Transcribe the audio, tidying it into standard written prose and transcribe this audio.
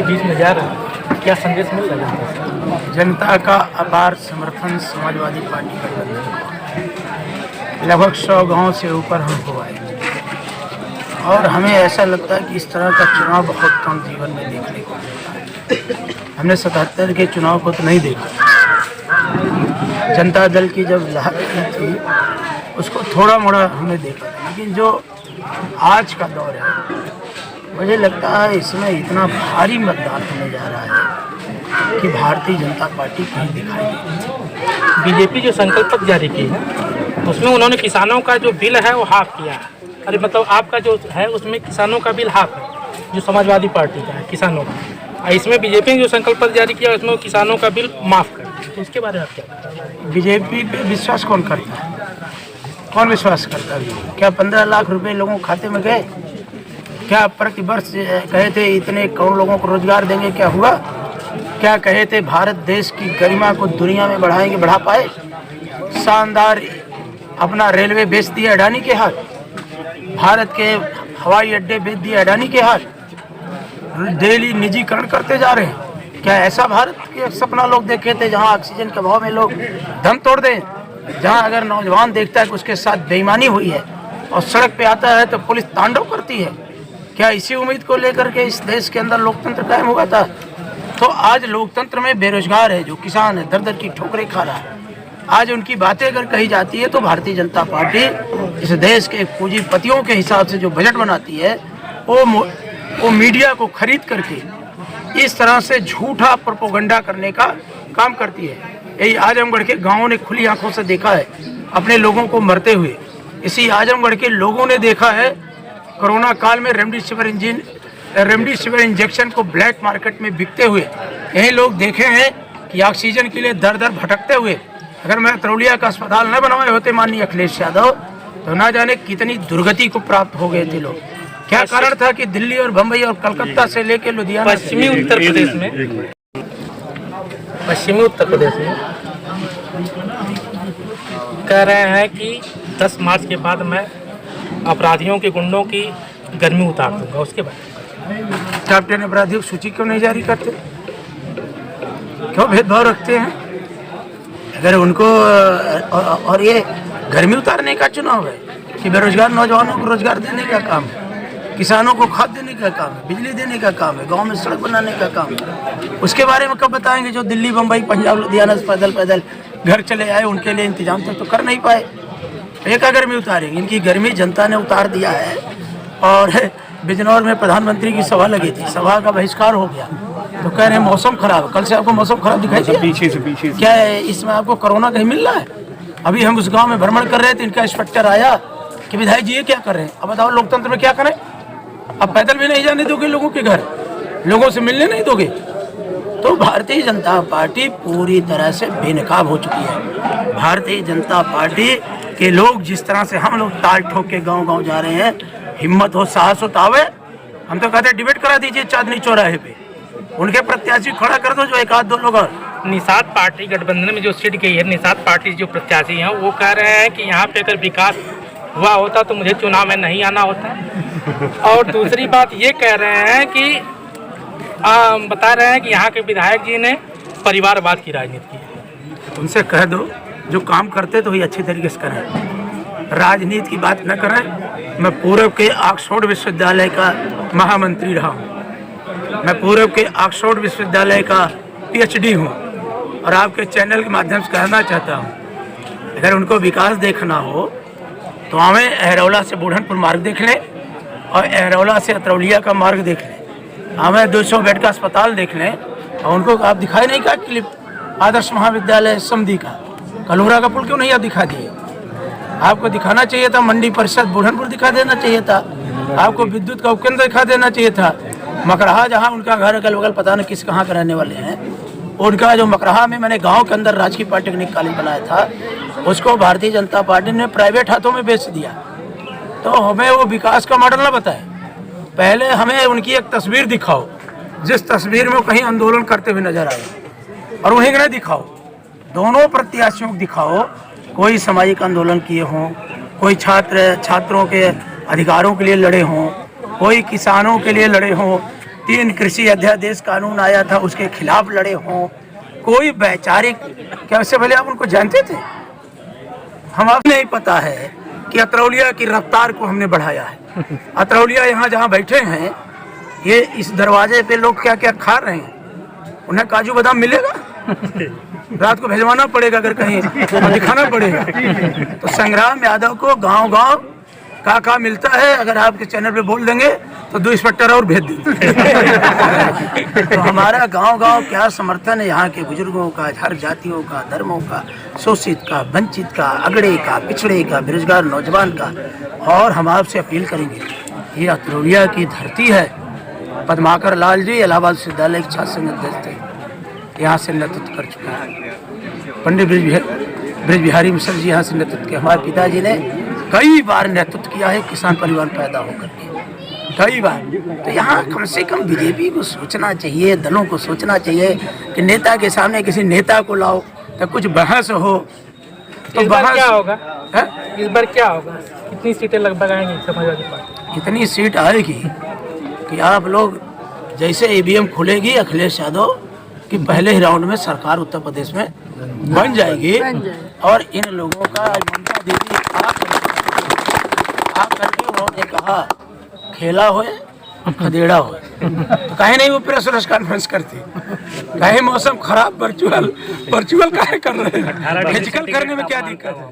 बीच में जा रहे हैं, क्या संदेश मिल रहा है? जनता का अपार समर्थन समाजवादी पार्टी गठबंधन को, लगभग 100 गांव से ऊपर हमको आए और हमें ऐसा लगता है कि इस तरह का चुनाव बहुत कम जीवन में देखने को मिलता है। हमने 77 के चुनाव को तो नहीं देखा, जनता दल की जब लहर थी उसको थोड़ा मोड़ा हमने देखा, लेकिन जो आज का दौर है मुझे लगता है इसमें इतना भारी मतदान होने जा रहा है कि भारतीय जनता पार्टी कहीं दिखाई नहीं। बीजेपी जो संकल्प पत्र जारी की है उसमें उन्होंने किसानों का जो बिल है वो हाफ किया है। अरे मतलब आपका जो है उसमें किसानों का बिल हाफ है, जो समाजवादी पार्टी का है किसानों का। इसमें बीजेपी ने जो संकल्प पत्र जारी किया उसमें किसानों का बिल माफ़ कर दिया, तो उसके बारे में आप क्या बताएं? बीजेपी पे विश्वास कौन करता है? कौन विश्वास करता है? क्या 15 लाख रुपए लोगों के खाते में गए? क्या प्रतिवर्ष कहे थे इतने करोड़ लोगों को रोजगार देंगे, क्या हुआ? क्या कहे थे भारत देश की गरिमा को दुनिया में बढ़ाएंगे, बढ़ा पाए? शानदार अपना रेलवे बेच दिया अडानी के हाथ, भारत के हवाई अड्डे बेच दिए अडानी के हाथ, डेली निजीकरण करते जा रहे हैं। क्या ऐसा भारत के सपना लोग देखे थे जहां ऑक्सीजन के भाव में लोग दम तोड़ दें, जहां अगर नौजवान देखता है कि उसके साथ बेईमानी हुई है और सड़क पे आता है तो पुलिस तांडव करती है? क्या इसी उम्मीद को लेकर के इस देश के अंदर लोकतंत्र कायम हुआ था? तो आज लोकतंत्र में बेरोजगार है, जो किसान है, दर दर की ठोकरें खा रहा है, आज उनकी बातें अगर कही जाती है तो भारतीय जनता पार्टी इस देश के पूंजीपतियों के हिसाब से जो बजट बनाती है वो मीडिया को खरीद करके इस तरह से झूठा प्रोपेगेंडा करने का काम करती है। यही आजमगढ़ के गांवों ने खुली आंखों से देखा है अपने लोगों को मरते हुए। इसी आजमगढ़ के लोगों ने देखा है कोरोना काल में रेमडेसिविर इंजेक्शन को ब्लैक मार्केट में बिकते हुए। यही लोग देखे हैं कि ऑक्सीजन के लिए दर दर भटकते हुए। अगर मैं तरौलिया का अस्पताल न बनवाए होते माननीय अखिलेश यादव तो ना जाने कितनी दुर्गति को प्राप्त हो गए थे लोग। क्या कारण था कि दिल्ली और बम्बई और कलकत्ता से लेकर लुधियाना, पश्चिमी उत्तर प्रदेश में कह रहे हैं कि 10 मार्च के बाद मैं अपराधियों के गुंडों की गर्मी उतार दूंगा, उसके बाद टॉप 10 अपराधियों की सूची क्यों नहीं जारी करते? क्यों भेदभाव रखते हैं? अगर उनको और ये गर्मी उतारने का चुनाव है कि बेरोजगार नौजवानों को रोजगार देने का काम है, किसानों को खाद देने का काम है, बिजली देने का काम है, गांव में सड़क बनाने का काम है, उसके बारे में कब बताएंगे? जो दिल्ली, बम्बई, पंजाब, लुधियाना से पैदल पैदल घर चले आए उनके लिए इंतजाम तो कर नहीं पाए। एक गर्मी उतारेंगे? इनकी गर्मी जनता ने उतार दिया है। और बिजनौर में प्रधानमंत्री की सभा लगी थी, सभा का बहिष्कार हो गया तो कह रहे हैं मौसम खराब है। कल से आपको मौसम खराब दिखाई दिया? पीछे क्या है इसमें आपको कोरोना कहीं मिल रहा है? अभी हम उस गांव में भ्रमण कर रहे थे, इनका इंस्पेक्टर आया कि विधायक जी ये क्या कर रहे हैं? अब बताओ लोकतंत्र में क्या करें? अब पैदल भी नहीं जाने दोगे लोगों के घर, लोगों से मिलने नहीं दोगे। तो भारतीय जनता पार्टी पूरी तरह से बेनकाब हो चुकी है। भारतीय जनता पार्टी के लोग जिस तरह से हम लोग ताल ठोक के गांव गांव जा रहे हैं, हिम्मत हो, साहस हो तावे। हम तो कहते डिबेट करा दीजिए चांदनी चौराहे पे, उनके प्रत्याशी खड़ा कर दो, जो एक आध दो लोग। और निषाद पार्टी गठबंधन में जो सीट गई है, निषाद पार्टी जो प्रत्याशी हैं वो कह रहे हैं कि यहाँ पे अगर विकास हुआ होता तो मुझे चुनाव में नहीं आना होता। और दूसरी बात ये कह रहे हैं कि बता रहे हैं कि यहाँ के विधायक जी ने परिवारवाद की राजनीति की। उनसे कह दो जो काम करते तो ही अच्छी तरीके से करें, राजनीति की बात न करें। मैं पूर्व के ऑक्सफोर्ड विश्वविद्यालय का महामंत्री रहा हूँ, मैं पूर्व के ऑक्सफोर्ड विश्वविद्यालय का PhD हूँ और आपके चैनल के माध्यम से कहना चाहता हूँ, अगर उनको विकास देखना हो तो हमें अहरौला से बुढ़नपुर मार्ग देख लें और अहरौला से अतरौलिया का मार्ग देख लें, हमें 200 बेड का अस्पताल देख लें। और उनको आप दिखाई नहीं का क्लिप आदर्श महाविद्यालय समधी का, कलूरा का पुल क्यों नहीं आप दिखा दिए? आपको दिखाना चाहिए था मंडी परिषद बुढ़नपुर दिखा देना चाहिए था, आपको विद्युत का उपकेंद्र दिखा देना चाहिए था। मकरहा जहाँ उनका घर अगल बगल पता नहीं किस कहाँ के रहने वाले हैं, उनका जो मकरहा में मैंने गांव के अंदर राजकीय पॉलिटेक्निक कॉलेज बनाया था, उसको भारतीय जनता पार्टी ने प्राइवेट हाथों में बेच दिया। तो हमें वो विकास का मॉडल ना बताए, पहले हमें उनकी एक तस्वीर दिखाओ जिस तस्वीर में कहीं आंदोलन करते हुए नजर आए, और वहीं नहीं दिखाओ। दोनों प्रत्याशियों को दिखाओ, कोई सामाजिक आंदोलन किए हों, कोई छात्रों के अधिकारों के लिए लड़े हों, कोई किसानों के लिए लड़े हों, 3 कृषि अध्यादेश कानून आया था, उसके खिलाफ लड़े हों, कोई वैचारिक, क्या उससे पहले आप उनको जानते थे? हम आप नहीं पता है कि अतरौलिया की रफ्तार को हमने बढ़ाया है। अतरौलिया यहाँ जहाँ बैठे हैं, ये इस दरवाजे पे लोग क्या क्या खा रहे हैं, उन्हें काजू बादाम मिलेगा? रात को भेजवाना पड़ेगा, अगर कहीं तो दिखाना पड़ेगा। तो संग्राम यादव को गांव गांव का मिलता है, अगर आपके चैनल पे बोल देंगे तो 2 इंस्पेक्टर और भेज देंगे। तो हमारा गांव गांव क्या समर्थन है यहाँ के बुजुर्गों का, हर जातियों का, धर्मों का, शोषित का, वंचित का, अगड़े का, पिछड़े का, बेरोजगार नौजवान का। और हम आपसे अपील करेंगे, ये अतरौलिया की धरती है। पद्माकर लाल जी इलाहाबाद विश्वविद्यालय के छात्र संघ अध्यक्ष थे, यहाँ से नेतृत्व कर चुके हैं। पंडित ब्रिज बिहारी मिश्र जी यहाँ से नेतृत्व किया। हमारे पिताजी ने कई बार नेतृत्व किया है किसान परिवार पैदा होकर के, कई बार। तो यहाँ कम से कम बीजेपी को सोचना चाहिए, दलों को सोचना चाहिए कि नेता के सामने किसी नेता को लाओ तो कुछ बहस हो। तो इस बार क्या होगा? इस बार क्या होगा? कितनी सीटें लगभग आएंगी समाजवादी पार्टी? इतनी सीट आएगी कि आप लोग, जैसे ईवीएम खुलेगी अखिलेश यादव कि पहले ही राउंड में सरकार उत्तर प्रदेश में बन जाएगी। और इन लोगों का ममता दीदी आप करके उन्होंने कहा खेला होए खदेड़ा होए, तो कहीं नहीं वो प्रेस कॉन्फ्रेंस करती, कहीं मौसम खराब वर्चुअल काहे कर रहे हैं, फिजिकल करने में क्या दिक्कत है?